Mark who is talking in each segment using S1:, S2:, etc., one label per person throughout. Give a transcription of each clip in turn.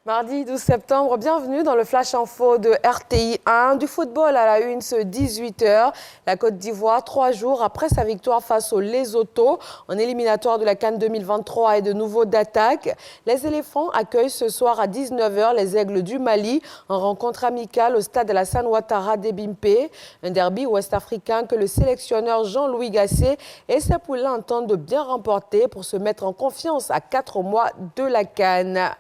S1: Mardi 12 septembre, bienvenue dans le Flash Info de RTI 1. Du football à la une ce 18h. La Côte d'Ivoire, 3 jours après sa victoire face au Lesotho en éliminatoire de la CAN 2023 et de nouveau d'attaque. Les éléphants accueillent ce soir à 19h les Aigles du Mali en rencontre amicale au stade Alassane Ouattara d'Ebimpe. Un derby ouest-africain que le sélectionneur Jean-Louis Gasset et ses poulains entendent de bien remporter pour se mettre en confiance à 4 mois de la CAN.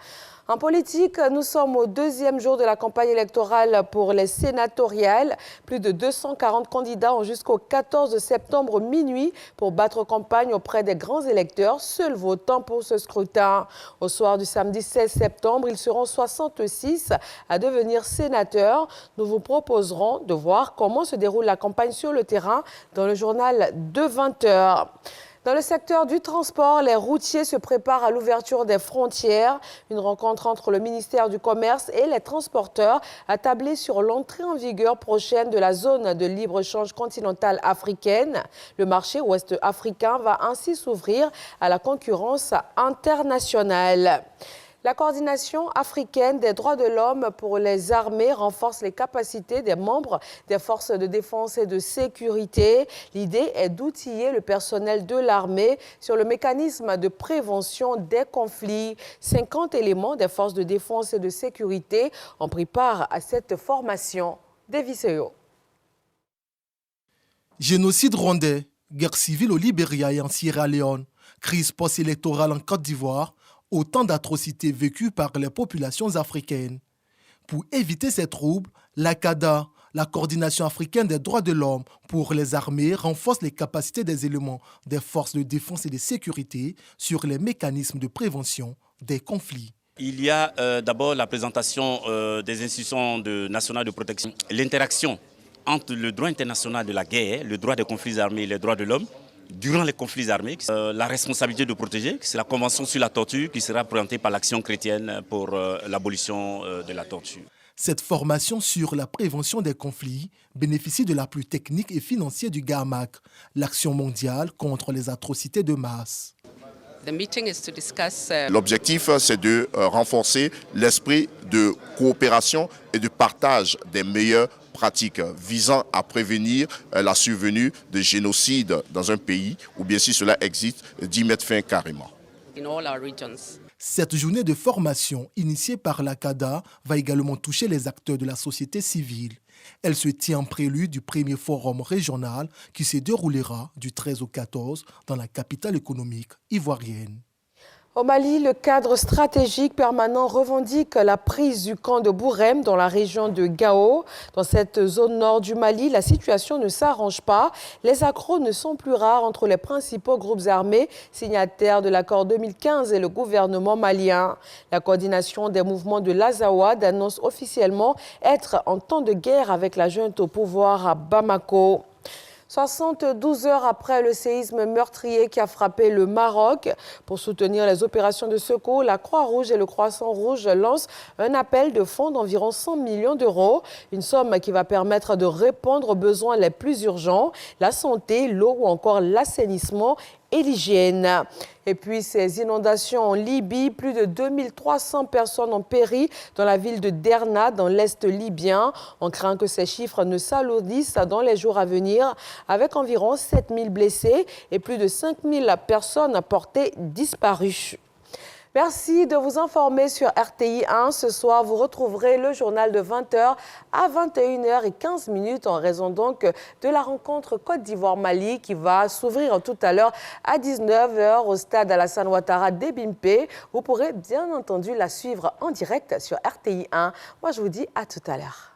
S1: En politique, nous sommes au 2e jour de la campagne électorale pour les sénatoriales. Plus de 240 candidats ont jusqu'au 14 septembre minuit pour battre campagne auprès des grands électeurs, seuls votant pour ce scrutin. Au soir du samedi 16 septembre, ils seront 66 à devenir sénateurs. Nous vous proposerons de voir comment se déroule la campagne sur le terrain dans le journal de 20h. Dans le secteur du transport, les routiers se préparent à l'ouverture des frontières. Une rencontre entre le ministère du Commerce et les transporteurs a tablé sur l'entrée en vigueur prochaine de la zone de libre-échange continentale africaine. Le marché ouest-africain va ainsi s'ouvrir à la concurrence internationale. La coordination africaine des droits de l'homme pour les armées renforce les capacités des membres des forces de défense et de sécurité. L'idée est d'outiller le personnel de l'armée sur le mécanisme de prévention des conflits. 50 éléments des forces de défense et de sécurité ont pris part à cette formation. Deviseo.
S2: Génocide rwandais, guerre civile au Libéria et en Sierra Leone, crise post-électorale en Côte d'Ivoire, autant d'atrocités vécues par les populations africaines. Pour éviter ces troubles, la CADA, la Coordination africaine des droits de l'homme pour les armées, renforce les capacités des éléments des forces de défense et de sécurité sur les mécanismes de prévention des conflits.
S3: Il y a d'abord la présentation des institutions nationales de protection, l'interaction entre le droit international de la guerre, le droit des conflits armés et les droits de l'homme, durant les conflits armés, la responsabilité de protéger, c'est la convention sur la torture qui sera présentée par l'Action chrétienne pour l'abolition de la torture.
S2: Cette formation sur la prévention des conflits bénéficie de l'appui technique et financier du GAMAC, l'Action mondiale contre les atrocités de masse.
S4: L'objectif, c'est de renforcer l'esprit de coopération et de partage des meilleures pratiques visant à prévenir la survenue de génocide dans un pays ou bien si cela existe, d'y mettre fin carrément.
S2: Cette journée de formation initiée par la CADA va également toucher les acteurs de la société civile. Elle se tient en prélude du premier forum régional qui se déroulera du 13 au 14 dans la capitale économique ivoirienne.
S1: Au Mali, le cadre stratégique permanent revendique la prise du camp de Bourem dans la région de Gao. Dans cette zone nord du Mali, la situation ne s'arrange pas. Les accros ne sont plus rares entre les principaux groupes armés signataires de l'accord 2015 et le gouvernement malien. La coordination des mouvements de l'Azawad annonce officiellement être en temps de guerre avec la junte au pouvoir à Bamako. 72 heures après le séisme meurtrier qui a frappé le Maroc. Pour soutenir les opérations de secours, la Croix-Rouge et le Croissant-Rouge lancent un appel de fonds d'environ 100 millions d'euros. Une somme qui va permettre de répondre aux besoins les plus urgents, la santé, l'eau ou encore l'assainissement et l'hygiène. Et puis ces inondations en Libye, plus de 2300 personnes ont péri dans la ville de Derna, dans l'est libyen. On craint que ces chiffres ne s'alourdissent dans les jours à venir, avec environ 7000 blessés et plus de 5000 personnes portées disparues. Merci de vous informer sur RTI 1. Ce soir, vous retrouverez le journal de 20h à 21h15 en raison donc de la rencontre Côte d'Ivoire-Mali qui va s'ouvrir tout à l'heure à 19h au stade Alassane Ouattara d'Ebimpe. Vous pourrez bien entendu la suivre en direct sur RTI 1. Moi, je vous dis à tout à l'heure.